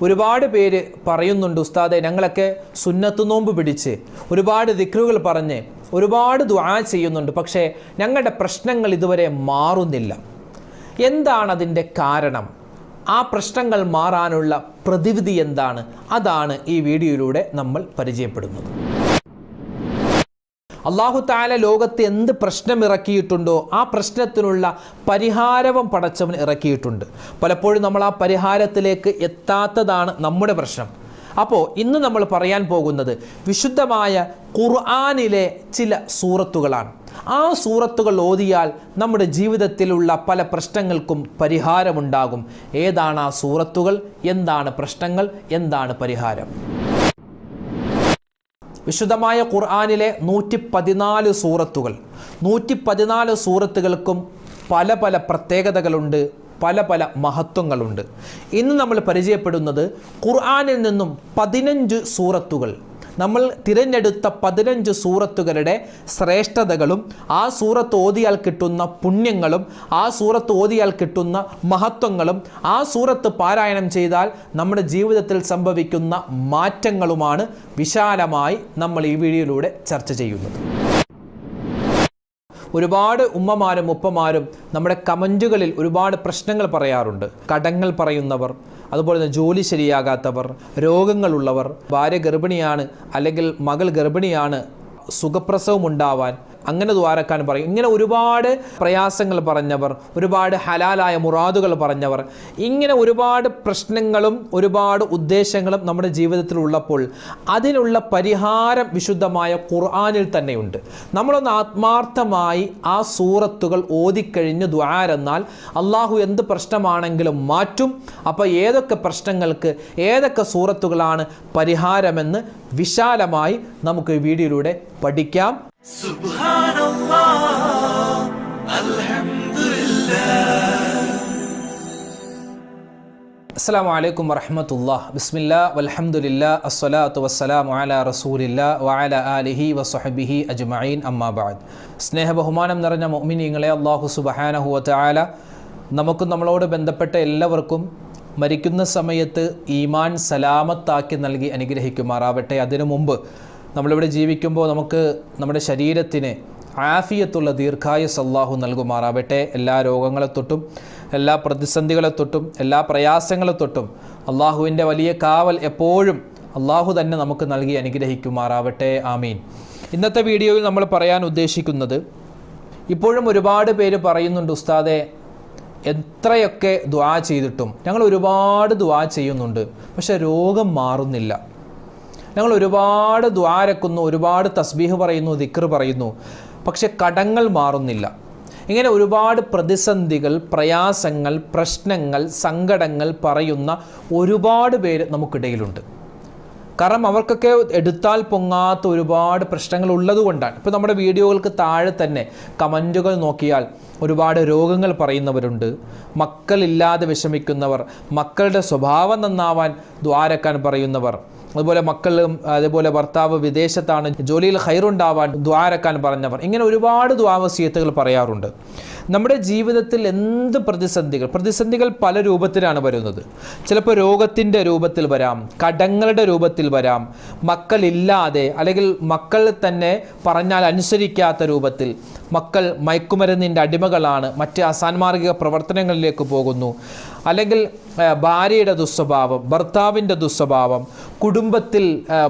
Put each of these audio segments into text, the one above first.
ഒരുപാട് പേര് പറയുന്നുണ്ട്, ഉസ്താദെ ഞങ്ങളൊക്കെ സുന്നത്ത് നോമ്പ് പിടിച്ച് ഒരുപാട് ദിക്റുകൾ പറഞ്ഞ് ഒരുപാട് ദുആ ചെയ്യുന്നുണ്ട്, പക്ഷേ ഞങ്ങളുടെ പ്രശ്നങ്ങൾ ഇതുവരെ മാറുന്നില്ല. എന്താണ് അതിൻ്റെ കാരണം? ആ പ്രശ്നങ്ങൾ മാറാനുള്ള പ്രതിവിധി എന്താണ്? അതാണ് ഈ വീഡിയോയിലൂടെ നമ്മൾ പരിചയപ്പെടുന്നത്. അല്ലാഹു തആല ലോകത്ത് എന്ത് പ്രശ്നം ഇറക്കിയിട്ടുണ്ടോ ആ പ്രശ്നത്തിനുള്ള പരിഹാരവും പടച്ചവൻ ഇറക്കിയിട്ടുണ്ട്. പലപ്പോഴും നമ്മൾ ആ പരിഹാരത്തിലേക്ക് എത്താത്തതാണ് നമ്മുടെ പ്രശ്നം. അപ്പോൾ ഇന്ന് നമ്മൾ പറയാൻ പോകുന്നത് വിശുദ്ധമായ ഖുർആനിലെ ചില സൂറത്തുകളാണ്. ആ സൂറത്തുകൾ ഓതിയാൽ നമ്മുടെ ജീവിതത്തിലുള്ള പല പ്രശ്നങ്ങൾക്കും പരിഹാരമുണ്ടാകും. ഏതാണ് ആ സൂറത്തുകൾ? എന്താണ് പ്രശ്നങ്ങൾ? എന്താണ് പരിഹാരം? വിശുദ്ധമായ ഖുർആനിലെ 114 സൂറത്തുകൾ. 114 സൂറത്തുകൾക്കും പല പല പ്രത്യേകതകളുണ്ട്, പല പല മഹത്വങ്ങളുണ്ട്. ഇന്ന് നമ്മൾ പരിചയപ്പെടുന്നത് ഖുർആനിൽ നിന്നും 15 സൂറത്തുകൾ, നമ്മൾ തിരഞ്ഞെടുത്ത 15 സൂറത്തുകളുടെ ശ്രേഷ്ഠതകളും ആ സൂറത്ത് ഓതിയാൽ കിട്ടുന്ന പുണ്യങ്ങളും ആ സൂറത്ത് ഓതിയാൽ കിട്ടുന്ന മഹത്വങ്ങളും ആ സൂറത്ത് പാരായണം ചെയ്താൽ നമ്മുടെ ജീവിതത്തിൽ സംഭവിക്കുന്ന മാറ്റങ്ങളുമാണ് വിശാലമായി നമ്മൾ ഈ വീഡിയോയിലൂടെ ചർച്ച ചെയ്യുന്നത്. ഒരുപാട് ഉമ്മമാരും ഉപ്പമാരും നമ്മുടെ കമൻറ്റുകളിൽ ഒരുപാട് പ്രശ്നങ്ങൾ പറയാറുണ്ട്. കടങ്ങൾ പറയുന്നവർ, അതുപോലെ തന്നെ ജോലി ശരിയാകാത്തവർ, രോഗങ്ങളുള്ളവർ, ഭാര്യ ഗർഭിണിയാണ് അല്ലെങ്കിൽ മകൾ ഗർഭിണിയാണ്, സുഖപ്രസവം ഉണ്ടാവാൻ, അങ്ങനെ ദ്വാരക്കാൻ പറയും. ഇങ്ങനെ ഒരുപാട് പ്രയാസങ്ങൾ പറഞ്ഞവർ, ഒരുപാട് ഹലാലായ മുറാദുകൾ പറഞ്ഞവർ, ഇങ്ങനെ ഒരുപാട് പ്രശ്നങ്ങളും ഒരുപാട് ഉദ്ദേശങ്ങളും നമ്മുടെ ജീവിതത്തിൽ ഉള്ളപ്പോൾ അതിനുള്ള പരിഹാരം വിശുദ്ധമായ ഖുർആനിൽ തന്നെയുണ്ട്. നമ്മളൊന്ന് ആത്മാർത്ഥമായി ആ സൂറത്തുകൾ ഓതിക്കഴിഞ്ഞ് ദുആരെന്നാൽ അള്ളാഹു എന്ത് പ്രശ്നമാണെങ്കിലും മാറ്റും. അപ്പോൾ ഏതൊക്കെ പ്രശ്നങ്ങൾക്ക് ഏതൊക്കെ സൂറത്തുകളാണ് പരിഹാരമെന്ന് വിശാലമായി നമുക്ക് ഈ വീഡിയോയിലൂടെ പഠിക്കാം. സുബ്ഹാനല്ലാഹ്, അൽഹംദുലില്ലാഹ്. അസ്സലാമു അലൈക്കും വറഹ്മത്തുള്ളാഹി. ബിസ്മില്ലാഹ് വൽഹംദുലില്ലാഹ് അസ്സലാത്തു വസ്സലാമു അലാ റസൂലില്ലാഹ് വഅലാ ആലിഹി വസ്വഹ്ബിഹി അജ്മഈൻ. അമ്മാ ബഅദ്. സ്നേഹ ബഹുമാനം നിറഞ്ഞ മുഅ്മിനീങ്ങളെ, അല്ലാഹു സുബ്ഹാനഹു വതആല നമുക്കും നമ്മളോട് ബന്ധപ്പെട്ട എല്ലാവർക്കും മരിക്കുന്ന സമയത്ത് ഈമാൻ സലാമത്താക്കി നൽകി അനുഗ്രഹിക്കുമാറാവട്ടെ. അതിനു മുമ്പ് നമ്മളിവിടെ ജീവിക്കുമ്പോൾ നമുക്ക് നമ്മുടെ ശരീരത്തിന് ആഫിയത്തുള്ള ദീർഘായുസ് അല്ലാഹു നൽകുമാറാവട്ടെ. എല്ലാ രോഗങ്ങളെ തൊട്ടും എല്ലാ പ്രതിസന്ധികളെ തൊട്ടും എല്ലാ പ്രയാസങ്ങളെ തൊട്ടും അള്ളാഹുവിൻ്റെ വലിയ കാവൽ എപ്പോഴും അള്ളാഹു തന്നെ നമുക്ക് നൽകി അനുഗ്രഹിക്കുമാറാവട്ടെ. ആമീൻ. ഇന്നത്തെ വീഡിയോയിൽ നമ്മൾ പറയാൻ ഉദ്ദേശിക്കുന്നത്, ഇപ്പോഴും ഒരുപാട് പേര് പറയുന്നുണ്ട്, ഉസ്താദെ എത്രയൊക്കെ ദുആ ചെയ്തിട്ടും ഞങ്ങൾ ഒരുപാട് ദുആ ചെയ്യുന്നുണ്ട്, പക്ഷെ രോഗം മാറുന്നില്ല. ഞങ്ങൾ ഒരുപാട് ദ്വാരക്കുന്നു, ഒരുപാട് തസ്ബീഹ് പറയുന്നു, ദിക്ർ പറയുന്നു, പക്ഷെ കടങ്ങൾ മാറുന്നില്ല. ഇങ്ങനെ ഒരുപാട് പ്രതിസന്ധികൾ, പ്രയാസങ്ങൾ, പ്രശ്നങ്ങൾ, സങ്കടങ്ങൾ പറയുന്ന ഒരുപാട് പേര് നമുക്കിടയിലുണ്ട്. കാരണം അവർക്കൊക്കെ എടുത്താൽ പൊങ്ങാത്ത ഒരുപാട് പ്രശ്നങ്ങൾ ഉള്ളതുകൊണ്ടാണ്. ഇപ്പോൾ നമ്മുടെ വീഡിയോകൾക്ക് താഴെ തന്നെ കമൻറ്റുകൾ നോക്കിയാൽ ഒരുപാട് രോഗങ്ങൾ പറയുന്നവരുണ്ട്, മക്കളില്ലാതെ വിഷമിക്കുന്നവർ, മക്കളുടെ സ്വഭാവം നന്നാവാൻ ദ്വാരക്കാൻ പറയുന്നവർ, അതുപോലെ മക്കളും അതുപോലെ ഭർത്താവ് വിദേശത്താണ്, ജോലിയിൽ ഖൈറുണ്ടാവാൻ ദ്വാരക്കാൻ പറഞ്ഞവർ, ഇങ്ങനെ ഒരുപാട് ദുആവസിയത്തുകൾ പറയാറുണ്ട്. നമ്മുടെ ജീവിതത്തിൽ എന്ത് പ്രതിസന്ധികൾ പല രൂപത്തിലാണ് വരുന്നത്. ചിലപ്പോൾ രോഗത്തിൻ്റെ രൂപത്തിൽ വരാം, കടങ്ങളുടെ രൂപത്തിൽ വരാം, മക്കളില്ലാതെ അല്ലെങ്കിൽ മക്കൾ തന്നെ പറഞ്ഞാൽ അനുസരിക്കാത്ത രൂപത്തിൽ, മക്കൾ മയക്കുമരുന്നിൻ്റെ അടിമകളാണ്, മറ്റ് അസാൻമാർഗിക പ്രവർത്തനങ്ങളിലേക്ക് പോകുന്നു, അല്ലെങ്കിൽ ഭാര്യയുടെ ദുസ്വഭാവം, ഭർത്താവിൻ്റെ ദുസ്വഭാവം, കുടുംബത്തിൽ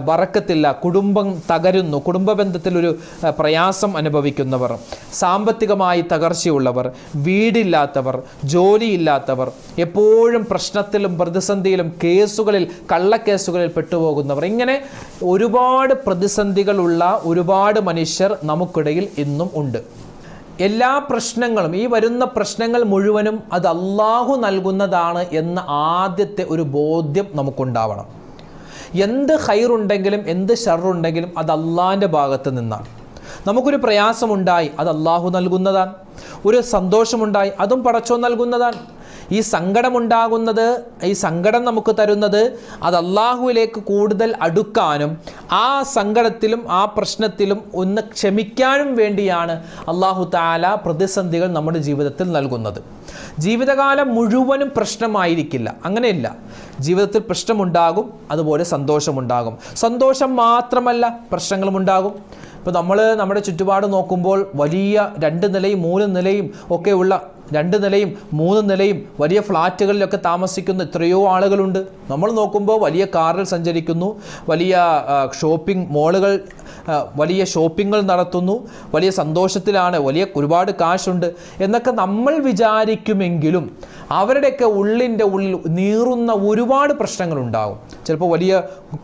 ബറക്കത്തില്ല, കുടുംബം തകരുന്നു, കുടുംബ ബന്ധത്തിലൊരു പ്രയാസം അനുഭവിക്കുന്നവർ, സാമ്പത്തികമായി തകർച്ചയുള്ളവർ, വീടില്ലാത്തവർ, ജോലിയില്ലാത്തവർ, എപ്പോഴും പ്രശ്നത്തിലും പ്രതിസന്ധിയിലും കേസുകളിൽ, കള്ളക്കേസുകളിൽ പെട്ടുപോകുന്നവർ, ഇങ്ങനെ ഒരുപാട് പ്രതിസന്ധികളുള്ള ഒരുപാട് മനുഷ്യർ നമുക്കിടയിൽ ഇന്നും ഉണ്ട്. എല്ലാ പ്രശ്നങ്ങളും, ഈ വരുന്ന പ്രശ്നങ്ങൾ മുഴുവനും അത് അള്ളാഹു നൽകുന്നതാണ് എന്ന ആദ്യത്തെ ഒരു ബോധ്യം നമുക്കുണ്ടാവണം. എന്ത് ഖൈറുണ്ടെങ്കിലും എന്ത് ഷർറുണ്ടെങ്കിലും അത് അള്ളാഹിൻ്റെ ഭാഗത്ത് നിന്നാണ്. നമുക്കൊരു പ്രയാസമുണ്ടായി, അത് അള്ളാഹു നൽകുന്നതാണ്. ഒരു സന്തോഷമുണ്ടായി, അതും പടച്ചോൻ നൽകുന്നതാണ്. ഈ സങ്കടം നമുക്ക് തരുന്നത് അത് അള്ളാഹുവിലേക്ക് കൂടുതൽ അടുക്കാനും ആ സങ്കടത്തിലും ആ പ്രശ്നത്തിലും ഒന്ന് ക്ഷമിക്കാനും വേണ്ടിയാണ് അള്ളാഹു തആല പ്രതിസന്ധികൾ നമ്മുടെ ജീവിതത്തിൽ നൽകുന്നത്. ജീവിതകാലം മുഴുവനും പ്രശ്നമായിരിക്കില്ല, അങ്ങനെയില്ല. ജീവിതത്തിൽ പ്രശ്നമുണ്ടാകും, അതുപോലെ സന്തോഷമുണ്ടാകും. സന്തോഷം മാത്രമല്ല, പ്രശ്നങ്ങളുമുണ്ടാകും. ഇപ്പോൾ നമ്മൾ നമ്മുടെ ചുറ്റുപാട് നോക്കുമ്പോൾ വലിയ 2 നിലയും 3 നിലയും ഒക്കെയുള്ള 2 നിലയും 3 നിലയും വലിയ ഫ്ലാറ്റുകളിലൊക്കെ താമസിക്കുന്ന എത്രയോ ആളുകളുണ്ട്. നമ്മൾ നോക്കുമ്പോൾ വലിയ കാറിൽ സഞ്ചരിക്കുന്നു, വലിയ ഷോപ്പിംഗ് മോളുകൾ, വലിയ ഷോപ്പിങ്ങുകൾ നടത്തുന്നു, വലിയ സന്തോഷത്തിലാണ്, ഒരുപാട് കാശുണ്ട് എന്നൊക്കെ നമ്മൾ വിചാരിക്കുമെങ്കിലും അവരുടെയൊക്കെ ഉള്ളിൻ്റെ ഉള്ളിൽ നീറുന്ന ഒരുപാട് പ്രശ്നങ്ങളുണ്ടാകും. ചിലപ്പോൾ വലിയ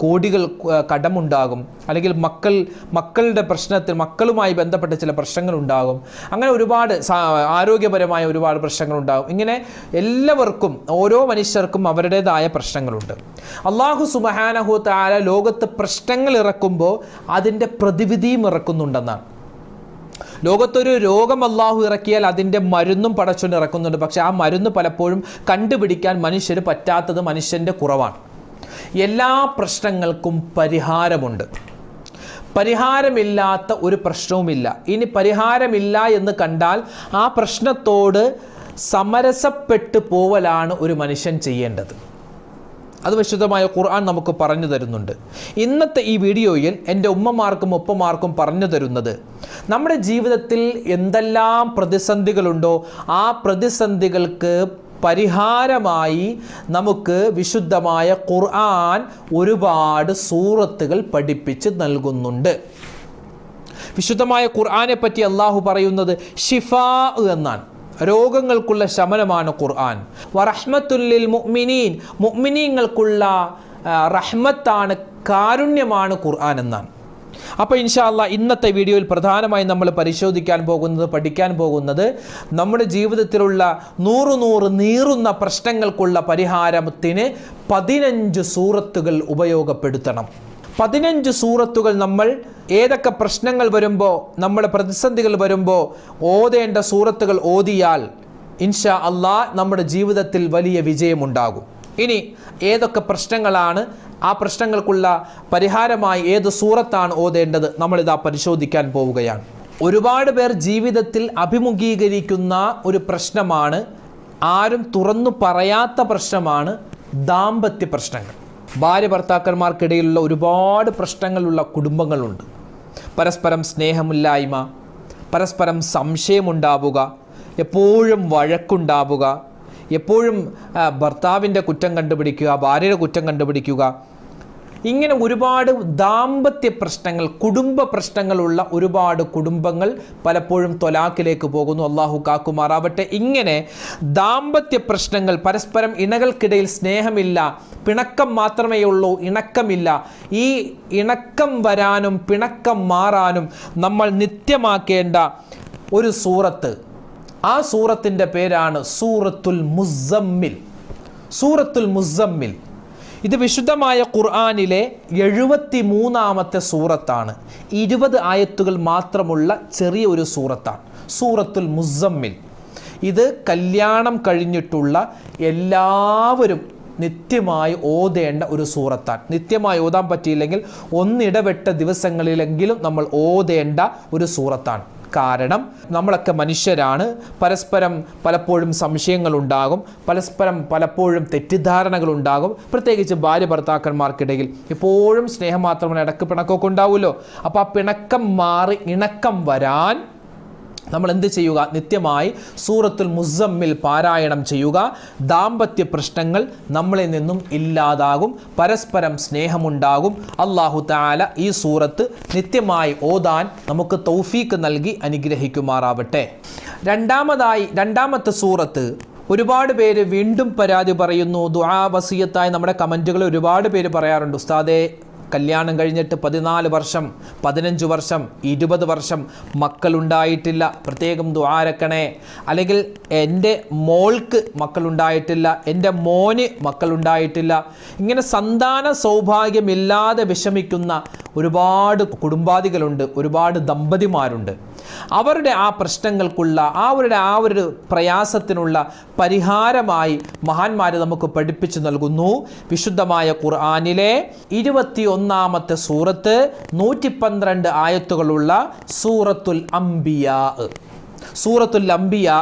കോടികൾ കടമുണ്ടാകും, അല്ലെങ്കിൽ മക്കളുടെ പ്രശ്നത്തിൽ മക്കളുമായി ബന്ധപ്പെട്ട ചില പ്രശ്നങ്ങളുണ്ടാകും. അങ്ങനെ ഒരുപാട് ആരോഗ്യപരമായ ഒരുപാട് പ്രശ്നങ്ങളുണ്ടാകും. ഇങ്ങനെ എല്ലാവർക്കും, ഓരോ മനുഷ്യർക്കും അവരുടേതായ പ്രശ്നങ്ങളുണ്ട്. അല്ലാഹു സുബ്ഹാനഹു തആല ലോകത്ത് പ്രശ്നങ്ങൾ ഇറക്കുമ്പോൾ അതിൻ്റെ പ്രതിവിധിയും ഇറക്കുന്നുണ്ടെന്നാണ്. ലോകത്തൊരു രോഗം അല്ലാഹു ഇറക്കിയാൽ അതിൻ്റെ മരുന്നും പടച്ചോൻ ഇറക്കുന്നുണ്ട്. പക്ഷേ ആ മരുന്ന് പലപ്പോഴും കണ്ടുപിടിക്കാൻ മനുഷ്യന് പറ്റാത്തത് മനുഷ്യൻ്റെ കുറവാണ്. എല്ലാ പ്രശ്നങ്ങൾക്കും പരിഹാരമുണ്ട്. പരിഹാരമില്ലാത്ത ഒരു പ്രശ്നവുമില്ല. ഇനി പരിഹാരമില്ല എന്ന് കണ്ടാൽ ആ പ്രശ്നത്തോട് സമരസപ്പെട്ടു പോവലാണ് ഒരു മനുഷ്യൻ ചെയ്യേണ്ടത്. അത് വിശുദ്ധമായ ഖുർആൻ നമുക്ക് പറഞ്ഞു തരുന്നുണ്ട്. ഇന്നത്തെ ഈ വീഡിയോയിൽ എൻ്റെ ഉമ്മമാർക്കും ഉപ്പമാർക്കും പറഞ്ഞു തരുന്നത്, നമ്മുടെ ജീവിതത്തിൽ എന്തെല്ലാം പ്രതിസന്ധികളുണ്ടോ ആ പ്രതിസന്ധികൾക്ക് പരിഹാരമായി നമുക്ക് വിശുദ്ധമായ ഖുർആൻ ഒരുപാട് സൂറത്തുകൾ പഠിപ്പിച്ച് നൽകുന്നുണ്ട്. വിശുദ്ധമായ ഖുർആനെ പറ്റി അള്ളാഹു പറയുന്നത് ഷിഫാ എന്നാണ്. രോഗങ്ങൾക്കുള്ള ശമനമാണ് ഖുർആൻ. വറഹ്മത്തുൽ ലിൽ മുഅ്മിനീൻ, മുഅ്മിനീങ്ങൾക്കുള്ള റഹ്മത്താണ്, കാരുണ്യമാണ് ഖുർആൻ എന്നാണ്. അപ്പോൾ ഇൻഷാ അല്ലാഹ് ഇന്നത്തെ വീഡിയോയിൽ പ്രധാനമായും നമ്മൾ പഠിക്കാൻ പോകുന്നത് നമ്മുടെ ജീവിതത്തിലുള്ള 100 നീറുന്ന പ്രശ്നങ്ങൾക്കുള്ള പരിഹാരത്തിന് 15 സൂറത്തുകൾ ഉപയോഗപ്പെടുത്തണം. 15 സൂറത്തുകൾ നമ്മൾ ഏതൊക്കെ പ്രശ്നങ്ങൾ വരുമ്പോൾ, നമ്മുടെ പ്രതിസന്ധികൾ വരുമ്പോൾ ഓതേണ്ട സൂറത്തുകൾ ഓതിയാൽ ഇൻഷാ അല്ലാഹ് നമ്മുടെ ജീവിതത്തിൽ വലിയ വിജയമുണ്ടാകും. ഇനി ഏതൊക്കെ പ്രശ്നങ്ങളാണ്, ആ പ്രശ്നങ്ങൾക്കുള്ള പരിഹാരമായി ഏത് സൂറത്താണ് ഓതേണ്ടത്, നമ്മളിതാ പരിശോധിക്കാൻ പോവുകയാണ്. ഒരുപാട് പേർ ജീവിതത്തിൽ അഭിമുഖീകരിക്കുന്ന ഒരു പ്രശ്നമാണ്, ആരും തുറന്നു പറയാത്ത പ്രശ്നമാണ് ദാമ്പത്യ പ്രശ്നങ്ങൾ. ഭാര്യ ഭർത്താക്കന്മാർക്കിടയിലുള്ള ഒരുപാട് പ്രശ്നങ്ങളുള്ള കുടുംബങ്ങളുണ്ട്. പരസ്പരം സ്നേഹമില്ലായ്മ, പരസ്പരം സംശയമുണ്ടാവുക, എപ്പോഴും വഴക്കുണ്ടാവുക, എപ്പോഴും ഭർത്താവിൻ്റെ കുറ്റം കണ്ടുപിടിക്കുക, ഭാര്യയുടെ കുറ്റം കണ്ടുപിടിക്കുക, ഇങ്ങനെ ഒരുപാട് ദാമ്പത്യ പ്രശ്നങ്ങൾ, കുടുംബ പ്രശ്നങ്ങളുള്ള ഒരുപാട് കുടുംബങ്ങൾ പലപ്പോഴും ത്വലാഖിലേക്ക് പോകുന്നു. അള്ളാഹു കാക്കുമാറാവട്ടെ. ഇങ്ങനെ ദാമ്പത്യ പ്രശ്നങ്ങൾ, പരസ്പരം ഇണകൾക്കിടയിൽ സ്നേഹമില്ല, പിണക്കം മാത്രമേ ഉള്ളൂ, ഇണക്കമില്ല. ഈ ഇണക്കം വരാനും പിണക്കം മാറാനും നമ്മൾ നിത്യമാക്കേണ്ട ഒരു സൂറത്ത്, ആ സൂറത്തിൻ്റെ പേരാണ് സൂറത്തുൽ മുസമ്മിൽ. സൂറത്തുൽ മുസമ്മിൽ ഇത് വിശുദ്ധമായ ഖുർആനിലെ 73ാമത്തെ സൂറത്താണ്. 20 ആയത്തുകൾ മാത്രമുള്ള ചെറിയ ഒരു സൂറത്താണ് സൂറത്തുൽ മുസമ്മിൽ. ഇത് കല്യാണം കഴിഞ്ഞിട്ടുള്ള എല്ലാവരും നിത്യമായി ഓതേണ്ട ഒരു സൂറത്താണ്. നിത്യമായി ഓതാൻ പറ്റിയില്ലെങ്കിൽ ഒന്നിടവിട്ട ദിവസങ്ങളിലെങ്കിലും നമ്മൾ ഓതേണ്ട ഒരു സൂറത്താണ്. കാരണം നമ്മളൊക്കെ മനുഷ്യരാണ്, പരസ്പരം പലപ്പോഴും സംശയങ്ങളുണ്ടാകും, പലപ്പോഴും തെറ്റിദ്ധാരണകളുണ്ടാകും. പ്രത്യേകിച്ച് ഭാര്യ ഭർത്താക്കന്മാർക്കിടയിൽ എപ്പോഴും സ്നേഹം മാത്രമല്ല, ഇടക്ക് പിണക്കമൊക്കെ ഉണ്ടാവുമല്ലോ. അപ്പോൾ ആ പിണക്കം മാറി ഇണക്കം വരാൻ നമ്മൾ എന്ത് ചെയ്യുക? നിത്യമായി സൂറത്തുൽ മുസമ്മിൽ പാരായണം ചെയ്യുക. ദാമ്പത്യ പ്രശ്നങ്ങൾ നമ്മളിൽ നിന്നും ഇല്ലാതാകും, പരസ്പരം സ്നേഹമുണ്ടാകും. അല്ലാഹു തആല ഈ സൂറത്ത് നിത്യമായി ഓതാൻ നമുക്ക് തൗഫീക്ക് നൽകി അനുഗ്രഹിക്കുമാറാവട്ടെ. രണ്ടാമത്തെ സൂറത്ത് ഒരുപാട് പേര് വീണ്ടും പരാതി പറയുന്നു. ദുആ വസിയത്തായി നമ്മുടെ കമൻറ്റുകൾ ഒരുപാട് പേര് പറയാറുണ്ട്, ഉസ്താദേ കല്യാണം കഴിഞ്ഞിട്ട് 14 വർഷം, 15 വർഷം, 20 വർഷം മക്കളുണ്ടായിട്ടില്ല, പ്രത്യേകം ദുആരക്കണേ. അല്ലെങ്കിൽ എൻ്റെ മോൾക്ക് മക്കളുണ്ടായിട്ടില്ല, എൻ്റെ മോന് മക്കളുണ്ടായിട്ടില്ല. ഇങ്ങനെ സന്താന സൗഭാഗ്യമില്ലാതെ വിഷമിക്കുന്ന ഒരുപാട് കുടുംബാദികളുണ്ട്, ഒരുപാട് ദമ്പതിമാരുണ്ട്. അവരുടെ ആ പ്രശ്നങ്ങൾക്കുള്ള അവരുടെ ആ ഒരു പ്രയാസത്തിനുള്ള പരിഹാരമായി മഹാന്മാർ നമുക്ക് പഠിപ്പിച്ചു നൽകുന്നു. വിശുദ്ധമായ ഖുർആനിലെ 21-ാമത്തെ സൂറത്ത് 112 ആയത്തുകളുള്ള സൂറത്തുൽ അംബിയാ. സൂറത്തുൽ അംബിയാ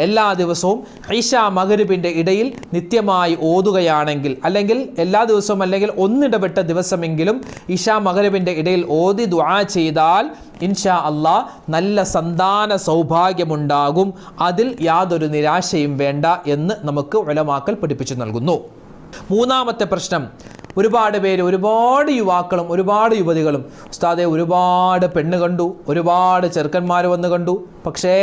എല്ലാ ദിവസവും ഇശാ മഗ്‌രിബിൻ്റെ ഇടയിൽ നിത്യമായി ഓതുകയാണെങ്കിൽ, അല്ലെങ്കിൽ എല്ലാ ദിവസവും അല്ലെങ്കിൽ ഒന്നിടവിട്ട ദിവസമെങ്കിലും ഇശാ മഗ്‌രിബിൻ്റെ ഇടയിൽ ഓതി ദുആ ചെയ്താൽ ഇൻഷാ അല്ലാഹ് നല്ല സന്താന സൗഭാഗ്യമുണ്ടാകും. അതിൽ യാതൊരു നിരാശയും വേണ്ട എന്ന് നമുക്ക് ഉലമാക്കൾ പഠിപ്പിച്ചു നൽകുന്നു. മൂന്നാമത്തെ പ്രശ്നം, ഒരുപാട് പേര്, ഒരുപാട് യുവാക്കളും ഒരുപാട് യുവതികളും ഉസ്താദെ ഒരുപാട് പെണ്ണ് കണ്ടു, ഒരുപാട് ചെറുക്കന്മാർ വന്ന് കണ്ടു, പക്ഷേ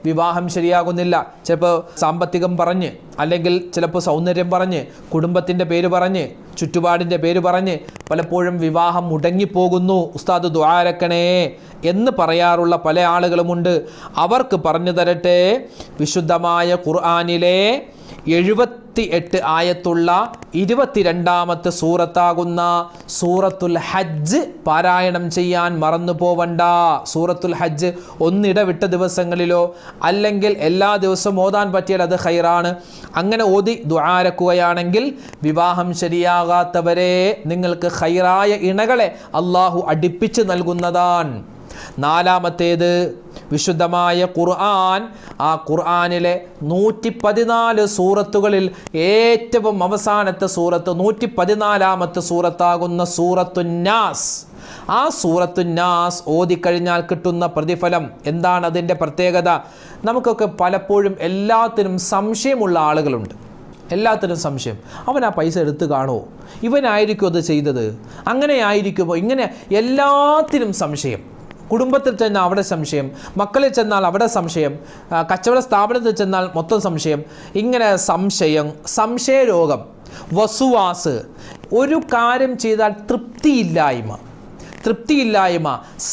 വിവാഹം ശരിയാകുന്നില്ല. ചിലപ്പോൾ സാമ്പത്തികം പറഞ്ഞ്, അല്ലെങ്കിൽ ചിലപ്പോൾ സൗന്ദര്യം പറഞ്ഞ്, കുടുംബത്തിൻ്റെ പേര് പറഞ്ഞ്, ചുറ്റുപാടിൻ്റെ പേര് പറഞ്ഞ് പലപ്പോഴും വിവാഹം മുടങ്ങിപ്പോകുന്നു. ഉസ്താദ് ദുആ ഇറക്കണേ എന്ന് പറയാറുള്ള പല ആളുകളുമുണ്ട്. അവർക്ക് പറഞ്ഞു തരട്ടെ, വിശുദ്ധമായ ഖുർആനിലെ 78 ആയത്തുള്ള 22-ാമത്തെ സൂറത്താകുന്ന സൂറത്തുൽ ഹജ്ജ് പാരായണം ചെയ്യാൻ മറന്നു പോവണ്ട. സൂറത്തുൽ ഹജ്ജ് ഒന്നിടവിട്ട ദിവസങ്ങളിലോ അല്ലെങ്കിൽ എല്ലാ ദിവസവും ഓതാൻ പറ്റിയാൽ അത് ഖൈറാണ്. അങ്ങനെ ഓതി ദുആ ഇറക്കുകയാണെങ്കിൽ വിവാഹം ശരിയാകാത്തവരെ നിങ്ങൾക്ക് ഖൈറായ ഇണകളെ അള്ളാഹു അടുപ്പിച്ച് നൽകുന്നതാണ്. നാലാമത്തേത്, വിശുദ്ധമായ ഖുർആൻ, ആ ഖുർആനിലെ 114 സൂറത്തുകളിൽ ഏറ്റവും അവസാനത്തെ സൂറത്ത് 114-ാമത്തെ സൂറത്താകുന്ന സൂറത്തുന്നാസ്. ആ സൂറത്തുന്നാസ് ഓതിക്കഴിഞ്ഞാൽ കിട്ടുന്ന പ്രതിഫലം എന്താണ്? അതിൻ്റെ പ്രത്യേകത, നമുക്കൊക്കെ പലപ്പോഴും എല്ലാത്തിനും സംശയമുള്ള ആളുകളുണ്ട്. എല്ലാത്തിനും സംശയം, അവൻ ആ പൈസ എടുത്ത് കാണുമോ, ഇവനായിരിക്കും അത് ചെയ്തത്, അങ്ങനെ ആയിരിക്കുമോ, ഇങ്ങനെ എല്ലാത്തിനും സംശയം. കുടുംബത്തിൽ ചെന്നാൽ അവിടെ സംശയം, മക്കളിൽ ചെന്നാൽ അവിടെ സംശയം, കച്ചവട സ്ഥാപനത്തിൽ ചെന്നാൽ മൊത്തം സംശയം. ഇങ്ങനെ സംശയരോഗം, വസുവാസ്, ഒരു കാര്യം ചെയ്താൽ തൃപ്തിയില്ലായ്മ,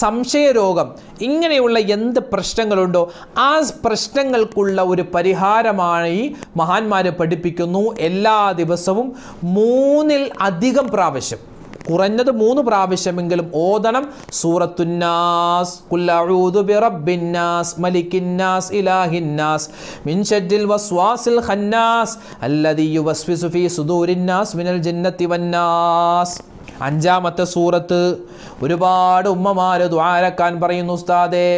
സംശയരോഗം, ഇങ്ങനെയുള്ള എന്ത് പ്രശ്നങ്ങളുണ്ടോ ആ പ്രശ്നങ്ങൾക്കുള്ള ഒരു പരിഹാരമായി മഹാന്മാർ പഠിപ്പിക്കുന്നു. എല്ലാ ദിവസവും 3-ൽ അധികം പ്രാവശ്യം, കുറഞ്ഞത് 3 പ്രാവശ്യമെങ്കിലും ഓതണം സൂറത്തുന്നാസ്. ഖുൽ അഊദു ബിറബ്ബിന്നാസ് മലിക്കിന്നാസ് ഇലാഹിന്നാസ് മിൻ ശർരിൽ വസ്വാസിൽ ഖന്നാസ് അല്ലദീ യുവസ്വിസു ഫീ സുദൂരിന്നാസ് മിനൽ ജിന്നത്തി വന്നാസ്. 5-ാമത്തെ സൂറത്ത്. ഒരുപാട് ഉമ്മമാർ ദുആ ഇറക്കാൻ പറയുന്നു, ഉസ്താദേ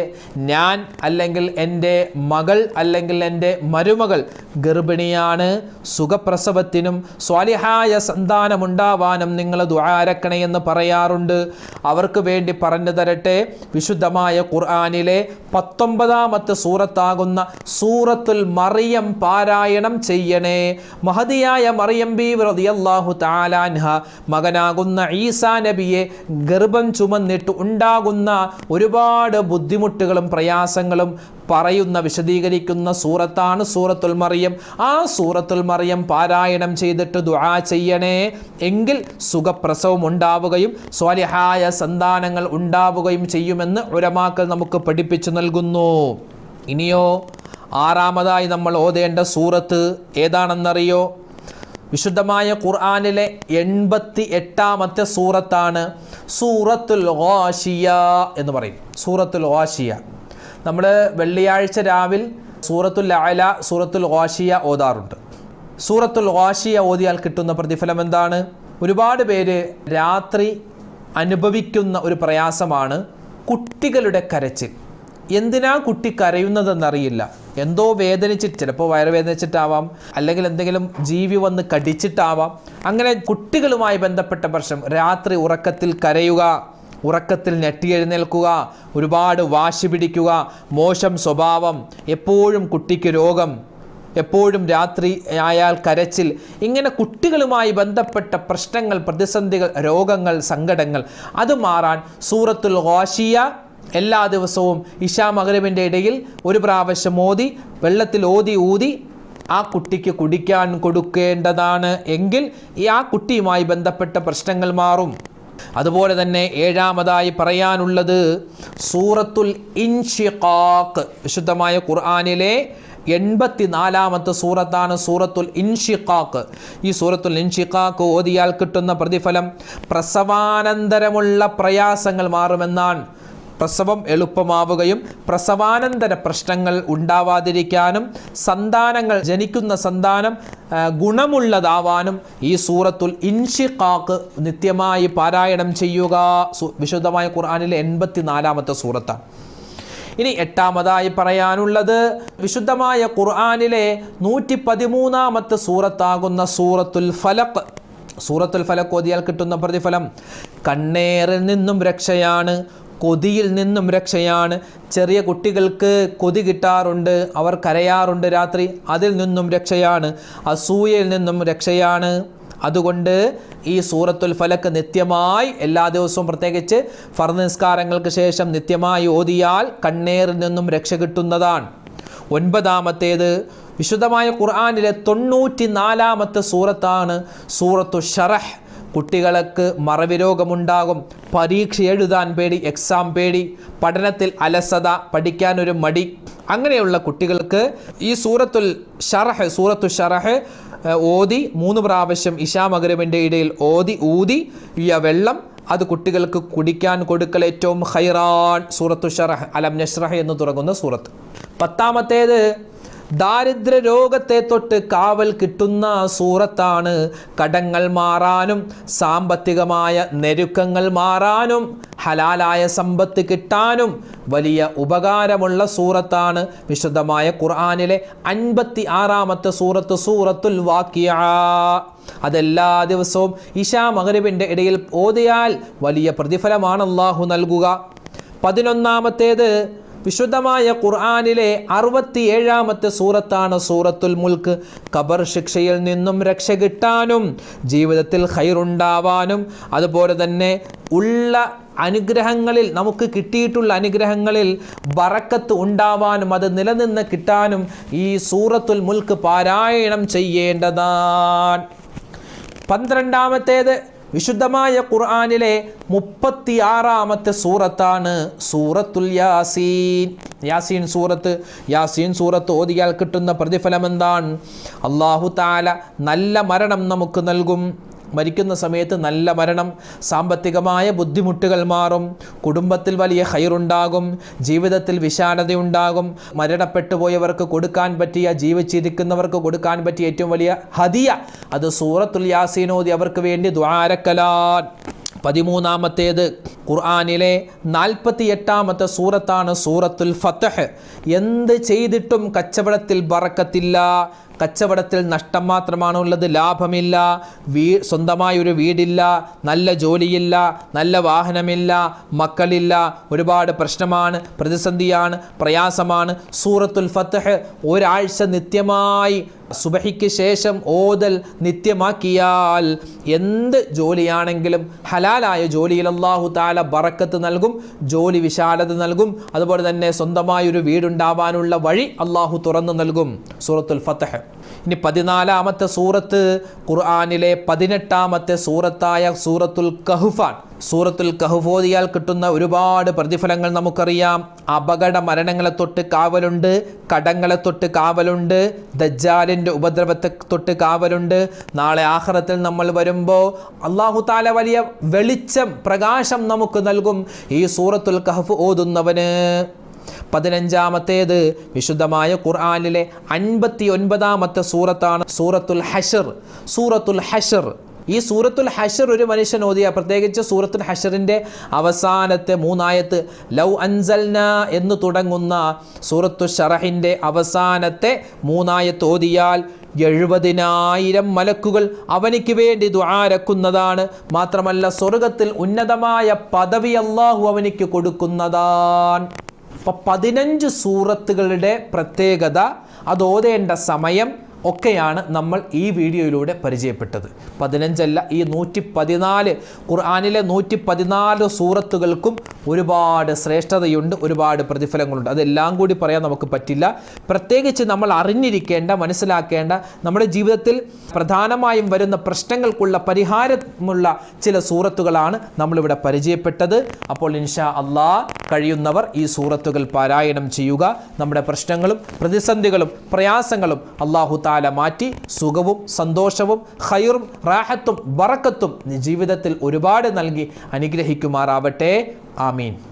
ഞാൻ അല്ലെങ്കിൽ എൻ്റെ മകൾ അല്ലെങ്കിൽ എൻ്റെ മരുമകൾ ഗർഭിണിയാണ്, സുഖപ്രസവത്തിനും സ്വാലിഹായ സന്താനമുണ്ടാവാനും നിങ്ങൾ ദുആ ഇറക്കണേ എന്ന് പറയാറുണ്ട്. അവർക്ക് വേണ്ടി പറഞ്ഞു തരട്ടെ, വിശുദ്ധമായ ഖുർആനിലെ 19-ാമത്തെ സൂറത്താകുന്ന സൂറത്തുൽ മറിയം പാരായണം ചെയ്യണേ. മഹദിയായ മറിയം ബീവി റളിയല്ലാഹു തആല അൻഹ മകനാകുന്ന ഈസാ നബിയെ ഗർഭം ചുമന്നിട്ട് ഉണ്ടാകുന്ന ഒരുപാട് ബുദ്ധിമുട്ടുകളും പ്രയാസങ്ങളും പറയുന്ന വിശദീകരിക്കുന്ന സൂറത്താണ് സൂറത്തുൽ മറിയം. ആ സൂറത്തുൽ മറിയം പാരായണം ചെയ്തിട്ട് ദുആ ചെയ്യണേ. എങ്കിൽ സുഖപ്രസവം ഉണ്ടാവുകയും സ്വാലിഹായ സന്താനങ്ങൾ ഉണ്ടാവുകയും ചെയ്യുമെന്ന് ഉലമാക്കൾ നമുക്ക് പഠിപ്പിച്ചു നൽകുന്നു. ഇനിയോ 6-മതായി നമ്മൾ ഓതേണ്ട സൂറത്ത് ഏതാണെന്നറിയോ? വിശുദ്ധമായ ഖുർആനിലെ 88-ാമത്തെ സൂറത്താണ് സൂറത്തുൽ ഗാശിയ എന്ന് പറയും. സൂറത്തുൽ ഗാശിയ നമ്മൾ വെള്ളിയാഴ്ച രാവിൽ സൂറത്തുൽ അഅല, സൂറത്തുൽ ഗാശിയ ഓതാറുണ്ട്. സൂറത്തുൽ ഗാശിയ ഓതിയാൽ കിട്ടുന്ന പ്രതിഫലം എന്താണ്? ഒരുപാട് പേര് രാത്രി അനുഭവിക്കുന്ന ഒരു പ്രയാസമാണ് കുട്ടികളുടെ കരച്ചിൽ. എന്തിനാ കുട്ടി കരയുന്നതെന്നറിയില്ല. എന്തോ വേദനിച്ചിട്ട്, ചിലപ്പോൾ വയറുവേദനിച്ചിട്ടാവാം, അല്ലെങ്കിൽ എന്തെങ്കിലും ജീവി വന്ന് കടിച്ചിട്ടാവാം. അങ്ങനെ കുട്ടികളുമായി ബന്ധപ്പെട്ട പ്രശ്നം, രാത്രി ഉറക്കത്തിൽ കരയുക, ഉറക്കത്തിൽ ഞെട്ടിയെഴുന്നേൽക്കുക, ഒരുപാട് വാശി പിടിക്കുക, മോശം സ്വഭാവം, എപ്പോഴും കുട്ടിക്ക് രോഗം, എപ്പോഴും രാത്രി ആയാൽ കരച്ചിൽ, ഇങ്ങനെ കുട്ടികളുമായി ബന്ധപ്പെട്ട പ്രശ്നങ്ങൾ, പ്രതിസന്ധികൾ, രോഗങ്ങൾ, സങ്കടങ്ങൾ, അത് മാറാൻ സൂറത്തുൽ ഗാശിയ എല്ലാ ദിവസവും ഇശാ മഗ്‌രിബിൻ്റെ ഇടയിൽ ഒരു പ്രാവശ്യം ഓതി വെള്ളത്തിൽ ഊതി ആ കുട്ടിക്ക് കുടിക്കാൻ കൊടുക്കേണ്ടതാണ്. എങ്കിൽ ആ കുട്ടിയുമായി ബന്ധപ്പെട്ട പ്രശ്നങ്ങൾ മാറും. അതുപോലെ തന്നെ 7-മതായി പറയാനുള്ളത് സൂറത്തുൽ ഇൻഷിഖാഖ്. വിശുദ്ധമായ ഖുർആനിലെ 84-ാമത്തെ സൂറത്താണ് സൂറത്തുൽ ഇൻഷിഖാഖ്. ഈ സൂറത്തുൽ ഇൻഷിഖാഖ് ഓതിയാൽ കിട്ടുന്ന പ്രതിഫലം പ്രസവാനന്തരമുള്ള പ്രയാസങ്ങൾ മാറുമെന്നാണ്. പ്രസവം എളുപ്പമാവുകയും പ്രസവാനന്തര പ്രശ്നങ്ങൾ ഉണ്ടാവാതിരിക്കാനും ജനിക്കുന്ന സന്താനം ഗുണമുള്ളതാവാനും ഈ സൂറത്തുൽ ഇൻഷിഖാഖ് നിത്യമായി പാരായണം ചെയ്യുക. വിശുദ്ധമായ ഖുർആനിലെ 84-ാമത്തെ സൂറത്താണ്. ഇനി 8-ാമതായി പറയാനുള്ളത് വിശുദ്ധമായ ഖുർആനിലെ 113-ാമത്തെ സൂറത്താകുന്ന സൂറത്തുൽ ഫലഖ്. സൂറത്തുൽ ഫലഖ് ഓതിയാൽ കിട്ടുന്ന പ്രതിഫലം കണ്ണേറിൽ നിന്നും രക്ഷയാണ്, കൊതിയിൽ നിന്നും രക്ഷയാണ്. ചെറിയ കുട്ടികൾക്ക് കൊതി കിട്ടാറുണ്ട്, അവർ കരയാറുണ്ട് രാത്രി, അതിൽ നിന്നും രക്ഷയാണ്. അസൂയയിൽ നിന്നും രക്ഷയാണ്. അതുകൊണ്ട് ഈ സൂറത്തുൽ ഫലക്ക് നിത്യമായി എല്ലാ ദിവസവും, പ്രത്യേകിച്ച് ഫർദ് നിസ്കാരങ്ങൾക്ക് ശേഷം നിത്യമായി ഓതിയാൽ കണ്ണേറിൽ നിന്നും രക്ഷ കിട്ടുന്നതാണ്. 9-ാമത്തേത് വിശുദ്ധമായ ഖുർആനിലെ 94-ാമത്തെ സൂറത്താണ് സൂറത്തു ശറഹ്. കുട്ടികൾക്ക് മറവി രോഗമുണ്ടാകും, പരീക്ഷ എഴുതാൻ പേടി, എക്സാം പേടി, പഠനത്തിൽ അലസത, പഠിക്കാനൊരു മടി, അങ്ങനെയുള്ള കുട്ടികൾക്ക് ഈ സൂറത്തു ശറഹ് ഓതി 3 പ്രാവശ്യം ഇശാ മഗ്‌രിബിൻ്റെ ഇടയിൽ ഊതി വെള്ളം അത് കുട്ടികൾക്ക് കുടിക്കാൻ കൊടുക്കൽ ഏറ്റവും ഖൈറാൻ. സൂറത്തു ശറഹ്, അലം നശ്റഹ് എന്ന് തുടങ്ങുന്ന സൂറത്ത്. 10-ാമത്തേത് ദാരിദ്ര്യ രോഗത്തെ തൊട്ട് കാവൽ കിട്ടുന്ന സൂറത്താണ്. കടങ്ങൾ മാറാനും സാമ്പത്തികമായ ഞെരുക്കങ്ങൾ മാറാനും ഹലാലായ സമ്പത്ത് കിട്ടാനും വലിയ ഉപകാരമുള്ള സൂറത്താണ് വിശുദ്ധമായ ഖുർആനിലെ 56-ാമത്തെ സൂറത്ത് സൂറത്തുൽ വാഖിഅ. അതെല്ലാ ദിവസവും ഇശാ മഗ്‌രിബിൻ്റെ ഇടയിൽ ഓതിയാൽ വലിയ പ്രതിഫലമാണ് അല്ലാഹു നൽകുക. 11-ാമത്തേത് വിശുദ്ധമായ ഖുർആനിലെ 67-ാമത്തെ സൂറത്താണ് സൂറത്തുൽ മുൽക്ക്. ഖബർ ശിക്ഷയിൽ നിന്നും രക്ഷ കിട്ടാനും ജീവിതത്തിൽ ഖൈറുണ്ടാവാനും അതുപോലെ തന്നെ ഉള്ള അനുഗ്രഹങ്ങളിൽ, നമുക്ക് കിട്ടിയിട്ടുള്ള അനുഗ്രഹങ്ങളിൽ ബറക്കത്ത് ഉണ്ടാവാനും അത് നിലനിന്ന് കിട്ടാനും ഈ സൂറത്തുൽ മുൽക്ക് പാരായണം ചെയ്യേണ്ടതാണ്. 12-ാമത്തേത് വിശുദ്ധമായ ഖുർആനിലെ 36-ാമത്തെ സൂറത്താണ് സൂറത്തുൽ യാസീൻ സൂറത്ത് ഓതിയാൽ കിട്ടുന്ന പ്രതിഫലം എന്താണ്? അല്ലാഹു തആല നല്ല മരണം നമുക്ക് നൽകും. മരിക്കുന്ന സമയത്ത് നല്ല മരണം, സാമ്പത്തികമായ ബുദ്ധിമുട്ടുകൾ മാറും, കുടുംബത്തിൽ വലിയ ഖൈറുണ്ടാകും, ജീവിതത്തിൽ വിശാലതയുണ്ടാകും. മരണപ്പെട്ടു പോയവർക്ക് കൊടുക്കാൻ പറ്റിയ, ജീവിച്ചിരിക്കുന്നവർക്ക് കൊടുക്കാൻ പറ്റിയ ഏറ്റവും വലിയ ഹദിയ അത് സൂറത്തുൽ യാസീൻ ഓതി അവർക്ക് വേണ്ടി ദുആരക്കലാൻ. 13-ാമത്തേത് ഖുർആനിലെ 48-ാമത്തെ സൂറത്താണ് സൂറത്തുൽ ഫത്ഹ്. എന്ത് ചെയ്തിട്ടും കച്ചവടത്തിൽ ബറക്കത്തില്ല, കച്ചവടത്തിൽ നഷ്ടം മാത്രമാണ് ഉള്ളത്, ലാഭമില്ല, സ്വന്തമായൊരു വീടില്ല, നല്ല ജോലിയില്ല, നല്ല വാഹനമില്ല, മക്കളില്ല, ഒരുപാട് പ്രശ്നമാണ്, പ്രതിസന്ധിയാണ്, പ്രയാസമാണ്. സൂറത്തുൽ ഫത്ഹ് ഒരാഴ്ച നിത്യമായി സുബഹിക്ക് ശേഷം ഓതൽ നിത്യമാക്കിയാൽ എന്ത് ജോലിയാണെങ്കിലും ഹലാലായ ജോലിയിൽ അല്ലാഹു തആല ബറക്കത്ത് നൽകും, ജോലി വിശാലത നൽകും, അതുപോലെ തന്നെ സ്വന്തമായൊരു വീടുണ്ടാവാനുള്ള വഴി അല്ലാഹു തുറന്നു നൽകും. സൂറത്തുൽ ഫത്ഹ്. ഇനി 14-ാമത്തെ സൂറത്ത് ഖുർആനിലെ 18-ാമത്തെ സൂറത്തായ സൂറത്തുൽ കഹ്ഫാണ്. സൂറത്തുൽ കഹ്ഫ് ഓതിയാൽ കിട്ടുന്ന ഒരുപാട് പ്രതിഫലങ്ങൾ നമുക്കറിയാം. അപകട മരണങ്ങളെ തൊട്ട് കാവലുണ്ട്, കടങ്ങളെ തൊട്ട് കാവലുണ്ട്, ദജ്ജാലിൻ്റെ ഉപദ്രവത്തെ തൊട്ട് കാവലുണ്ട്. നാളെ ആഖിറത്തിൽ നമ്മൾ വരുമ്പോൾ അല്ലാഹു തആല വലിയ വെളിച്ചം, പ്രകാശം നമുക്ക് നൽകും ഈ സൂറത്തുൽ കഹ്ഫ് ഓതുന്നവന്. 15-ാമത്തേത് വിശുദ്ധമായ ഖുർആനിലെ 59-ാമത്തെ സൂറത്താണ് സൂറത്തുൽ ഹശർ. ഈ സൂറത്തുൽ ഹശർ ഒരു മനുഷ്യൻ ഓതിയ, പ്രത്യേകിച്ച് സൂറത്തുൽ ഹശറിൻ്റെ അവസാനത്തെ 3 ആയത്ത് ലൗ അൻസൽനാ എന്ന് തുടങ്ങുന്ന സൂറത്തു ശറഹിൻ്റെ അവസാനത്തെ 3 ആയത്ത് ഓതിയാൽ 70,000 മലക്കുകൾ അവനിക്ക് വേണ്ടി ദുആരക്കുന്നതാണ്. മാത്രമല്ല സ്വർഗത്തിൽ ഉന്നതമായ പദവി അല്ലാഹു അവനിക്ക് കൊടുക്കുന്നതാണ്. അപ്പോൾ 15 സൂറത്തുകളുടെ പ്രത്യേകത, അത് ഓതേണ്ട സമയം ഒക്കെയാണ് നമ്മൾ ഈ വീഡിയോയിലൂടെ പരിചയപ്പെട്ടത്. 15 അല്ല, ഈ 114 ഖുർആനിലെ 114 സൂറത്തുകൾക്കും ഒരുപാട് ശ്രേഷ്ഠതയുണ്ട്, ഒരുപാട് പ്രതിഫലങ്ങളുണ്ട്. അതെല്ലാം കൂടി പറയാൻ നമുക്ക് പറ്റില്ല. പ്രത്യേകിച്ച് നമ്മൾ അറിഞ്ഞിരിക്കേണ്ട, മനസ്സിലാക്കേണ്ട, നമ്മുടെ ജീവിതത്തിൽ പ്രധാനമായും വരുന്ന പ്രശ്നങ്ങൾക്കുള്ള പരിഹാരമുള്ള ചില സൂറത്തുകളാണ് നമ്മളിവിടെ പരിചയപ്പെട്ടത്. അപ്പോൾ ഇൻഷാ അല്ലാഹ് കഴിയുന്നവർ ഈ സൂറത്തുകൾ പാരായണം ചെയ്യുക. നമ്മുടെ പ്രശ്നങ്ങളും പ്രതിസന്ധികളും പ്രയാസങ്ങളും അല്ലാഹു തആല മാറ്റി സുഖവും സന്തോഷവും ഖൈറും റാഹത്തും ബറക്കത്തും ജീവിതത്തിൽ ഒരുപാട് നൽകി അനുഗ്രഹിക്കുമാറാവട്ടെ. ആമീൻ.